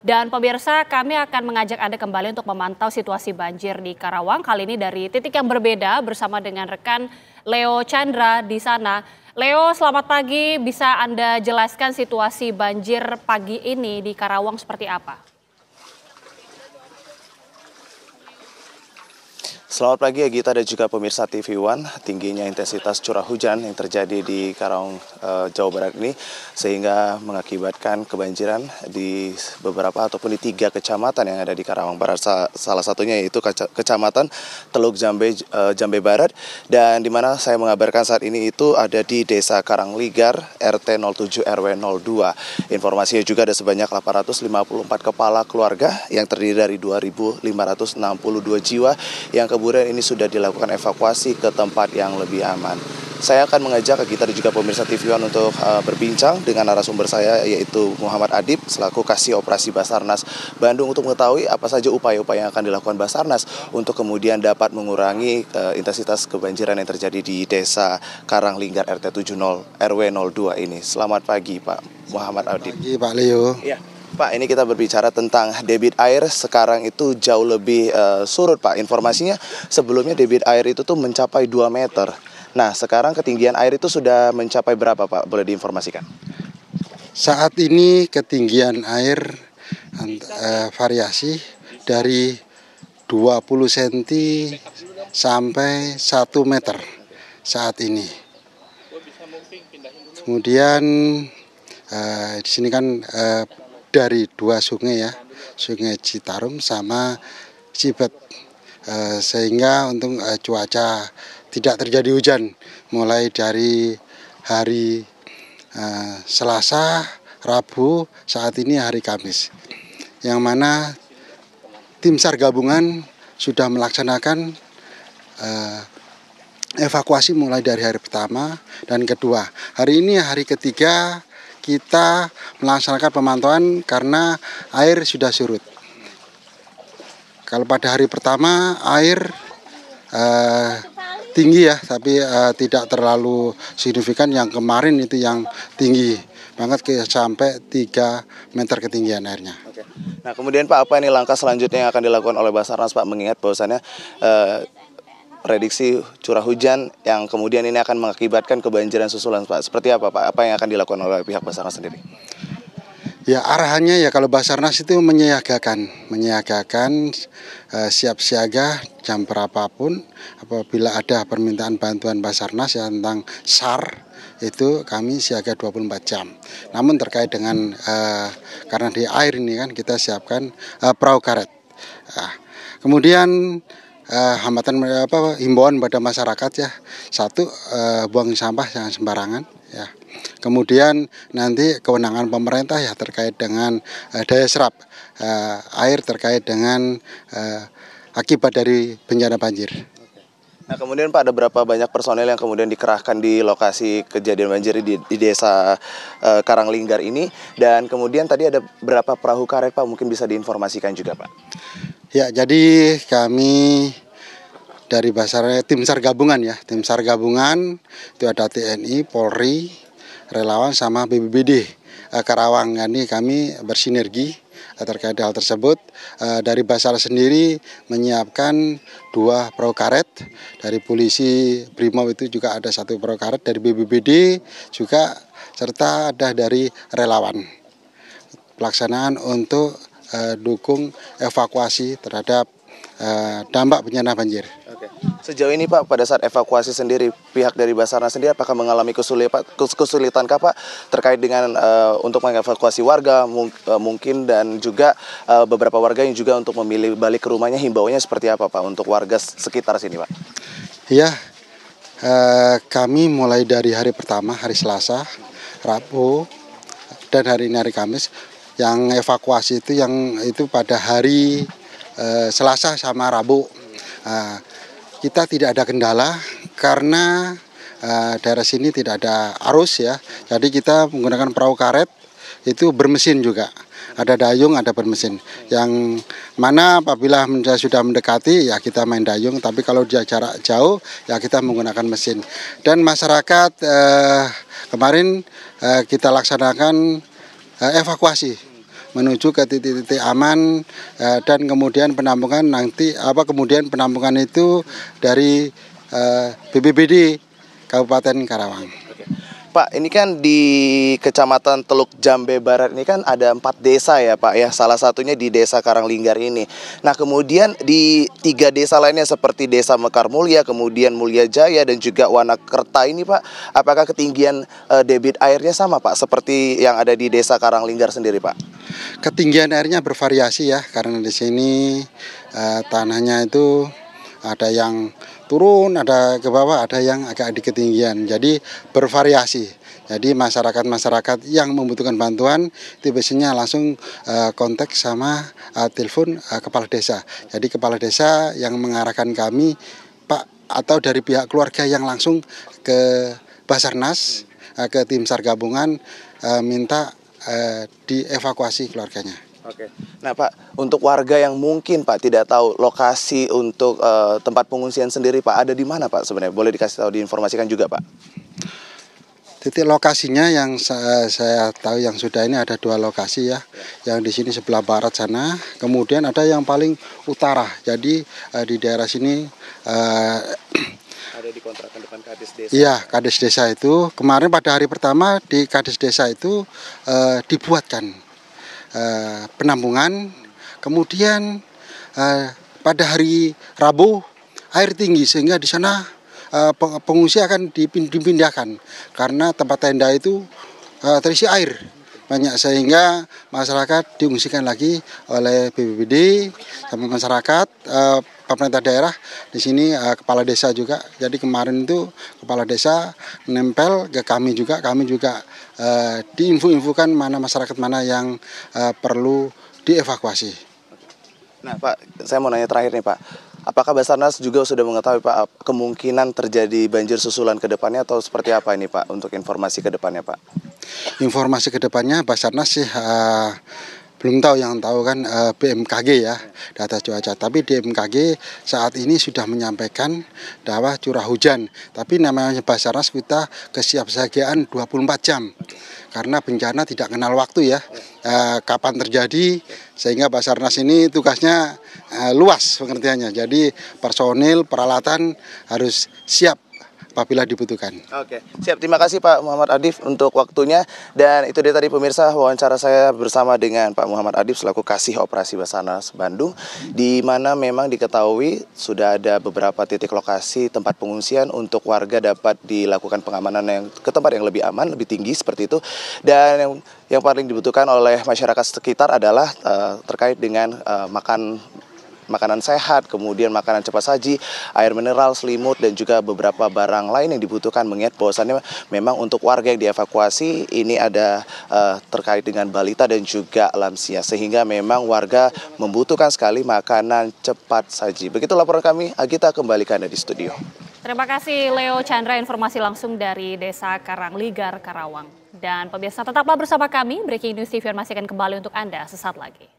Dan pemirsa, kami akan mengajak Anda kembali untuk memantau situasi banjir di Karawang. Kali ini dari titik yang berbeda bersama dengan rekan Leo Chandra di sana. Leo, selamat pagi. Bisa Anda jelaskan situasi banjir pagi ini di Karawang seperti apa? Selamat pagi Gita dan juga pemirsa TV One. Tingginya intensitas curah hujan yang terjadi di Karawang, Jawa Barat ini sehingga mengakibatkan kebanjiran di beberapa ataupun di 3 kecamatan yang ada di Karawang Barat. Salah satunya yaitu kecamatan Teluk Jambe Barat, dan di mana saya mengabarkan saat ini itu ada di Desa Karangligar RT 07 RW 02. Informasinya juga ada sebanyak 854 kepala keluarga yang terdiri dari 2.562 jiwa yang kemudian ini sudah dilakukan evakuasi ke tempat yang lebih aman. Saya akan mengajak kita dan juga pemirsa TV One untuk berbincang dengan narasumber saya, yaitu Muhammad Adib selaku Kasih Operasi Basarnas Bandung, untuk mengetahui apa saja upaya-upaya yang akan dilakukan Basarnas untuk kemudian dapat mengurangi intensitas kebanjiran yang terjadi di Desa Karangligar RT 70 RW 02 ini. Selamat pagi Pak Muhammad Adib. Pagi Pak Leo. Ya. Pak, ini kita berbicara tentang debit air sekarang itu jauh lebih surut Pak. Informasinya sebelumnya debit air itu tuh mencapai 2 meter. Nah, sekarang ketinggian air itu sudah mencapai berapa Pak? Boleh diinformasikan? Saat ini ketinggian air variasi dari 20 cm sampai 1 meter saat ini. Kemudian di sini kan dari 2 sungai ya, Sungai Citarum sama Cibet, sehingga untuk cuaca tidak terjadi hujan mulai dari hari Selasa, Rabu, saat ini hari Kamis, yang mana tim SAR gabungan sudah melaksanakan evakuasi mulai dari hari pertama dan kedua. Hari ini hari ketiga kita melaksanakan pemantauan karena air sudah surut. Kalau pada hari pertama air tinggi ya, tapi tidak terlalu signifikan. Yang kemarin itu yang tinggi banget, sampai 3 meter ketinggian airnya. Oke. Nah kemudian Pak, apa ini langkah selanjutnya yang akan dilakukan oleh Basarnas Pak, mengingat bahwasannya prediksi curah hujan yang kemudian ini akan mengakibatkan kebanjiran susulan Pak. Seperti apa Pak? Apa yang akan dilakukan oleh pihak Basarnas sendiri? Ya, arahannya ya kalau Basarnas itu menyiagakan siap siaga jam berapapun apabila ada permintaan bantuan Basarnas ya tentang SAR, itu kami siaga 24 jam. Namun terkait dengan karena di air ini kan kita siapkan perahu karet. Kemudian himbauan pada masyarakat ya, satu, buang sampah jangan sembarangan ya. Kemudian nanti kewenangan pemerintah ya terkait dengan daya serap air terkait dengan akibat dari bencana banjir. Nah kemudian Pak, ada berapa banyak personel yang kemudian dikerahkan di lokasi kejadian banjir di Desa Karangligar ini, dan kemudian tadi ada berapa perahu karet Pak, mungkin bisa diinformasikan juga Pak? Ya, jadi kami dari tim SAR gabungan ya, tim SAR gabungan itu ada TNI, Polri, relawan sama BPBD Karawang. Ini kami bersinergi terkait hal tersebut. Dari Basar sendiri menyiapkan 2 perahu karet, dari polisi Brimob itu juga ada 1 perahu karet, dari BPBD juga, serta ada dari relawan. Pelaksanaan untuk dukung evakuasi terhadap dampak bencana banjir. Oke. Sejauh ini Pak, pada saat evakuasi sendiri, pihak dari Basarnas sendiri apakah mengalami kesulitan Pak terkait dengan untuk mengevakuasi warga mungkin, dan juga beberapa warga yang juga untuk memilih balik ke rumahnya, himbauannya seperti apa Pak untuk warga sekitar sini Pak? Ya, kami mulai dari hari pertama, hari Selasa, Rabu, dan hari ini hari Kamis. Yang evakuasi itu pada hari Selasa sama Rabu. Kita tidak ada kendala karena daerah sini tidak ada arus ya. Jadi kita menggunakan perahu karet itu bermesin juga. Ada dayung, ada bermesin. Yang mana apabila sudah mendekati ya kita main dayung, tapi kalau dia jarak jauh ya kita menggunakan mesin. Dan masyarakat kemarin kita laksanakan evakuasi menuju ke titik-titik aman, dan kemudian penampungan penampungan itu dari BPBD Kabupaten Karawang. Pak, ini kan di Kecamatan Teluk Jambe Barat ini kan ada 4 desa ya Pak ya, salah satunya di Desa Karanglinggar ini. Nah kemudian di 3 desa lainnya seperti Desa Mekar Mulia, kemudian Mulia Jaya dan juga Wanakerta ini Pak, apakah ketinggian debit airnya sama Pak seperti yang ada di Desa Karanglinggar sendiri Pak? Ketinggian airnya bervariasi ya, karena di sini tanahnya itu ada yang turun, ada ke bawah, ada yang agak di ketinggian. Jadi bervariasi. Jadi masyarakat yang membutuhkan bantuan itu biasanya langsung kontak sama telepon kepala desa. Jadi kepala desa yang mengarahkan kami, Pak, atau dari pihak keluarga yang langsung ke Basarnas, ke tim SAR gabungan, minta dievakuasi keluarganya. Oke. Nah Pak, untuk warga yang mungkin Pak tidak tahu lokasi untuk tempat pengungsian sendiri Pak, ada di mana Pak sebenarnya? Boleh dikasih tahu, diinformasikan juga Pak? Titik lokasinya yang saya tahu yang sudah ini ada 2 lokasi ya. Yang di sini sebelah barat sana, kemudian ada yang paling utara. Jadi di daerah sini ada di kontrakan depan Kades Desa. Iya, Kades Desa itu kemarin pada hari pertama di Kades Desa itu dibuatkan penampungan. Kemudian pada hari Rabu air tinggi sehingga di sana pengungsi akan dipindahkan karena tempat tenda itu terisi air banyak, sehingga masyarakat diungsikan lagi oleh BPBD sama masyarakat, pemerintah daerah di sini, kepala desa juga. Jadi kemarin itu kepala desa menempel ke kami juga diinfokan mana masyarakat mana yang perlu dievakuasi. Nah Pak, saya mau nanya terakhir nih Pak, apakah Basarnas juga sudah mengetahui Pak kemungkinan terjadi banjir susulan ke depannya atau seperti apa ini Pak untuk informasi ke depannya Pak? Informasi ke depannya Basarnas sih belum tahu, yang tahu kan BMKG ya, data cuaca. Tapi BMKG saat ini sudah menyampaikan bahwa curah hujan. Tapi namanya Basarnas kita kesiapsiagaan 24 jam. Karena bencana tidak kenal waktu ya, kapan terjadi, sehingga Basarnas ini tugasnya luas pengertiannya. Jadi personil, peralatan harus siap apabila dibutuhkan. Oke, siap. Terima kasih Pak Muhammad Adif untuk waktunya. Dan itu dia tadi pemirsa wawancara saya bersama dengan Pak Muhammad Adif selaku Kasih Operasi Basarnas Bandung, di mana memang diketahui sudah ada beberapa titik lokasi tempat pengungsian untuk warga dapat dilakukan pengamanan yang ke tempat yang lebih aman, lebih tinggi seperti itu. Dan yang paling dibutuhkan oleh masyarakat sekitar adalah terkait dengan makanan sehat, kemudian makanan cepat saji, air mineral, selimut, dan juga beberapa barang lain yang dibutuhkan, mengingat bahwasannya memang untuk warga yang dievakuasi ini ada terkait dengan balita dan juga lansia, sehingga memang warga membutuhkan sekali makanan cepat saji. Begitu laporan kami, Agita kembali ke Anda di studio. Terima kasih Leo Chandra, informasi langsung dari Desa Karanglinggar, Karawang. Dan pemirsa tetaplah bersama kami, Breaking News TV masih akan kembali untuk Anda sesaat lagi.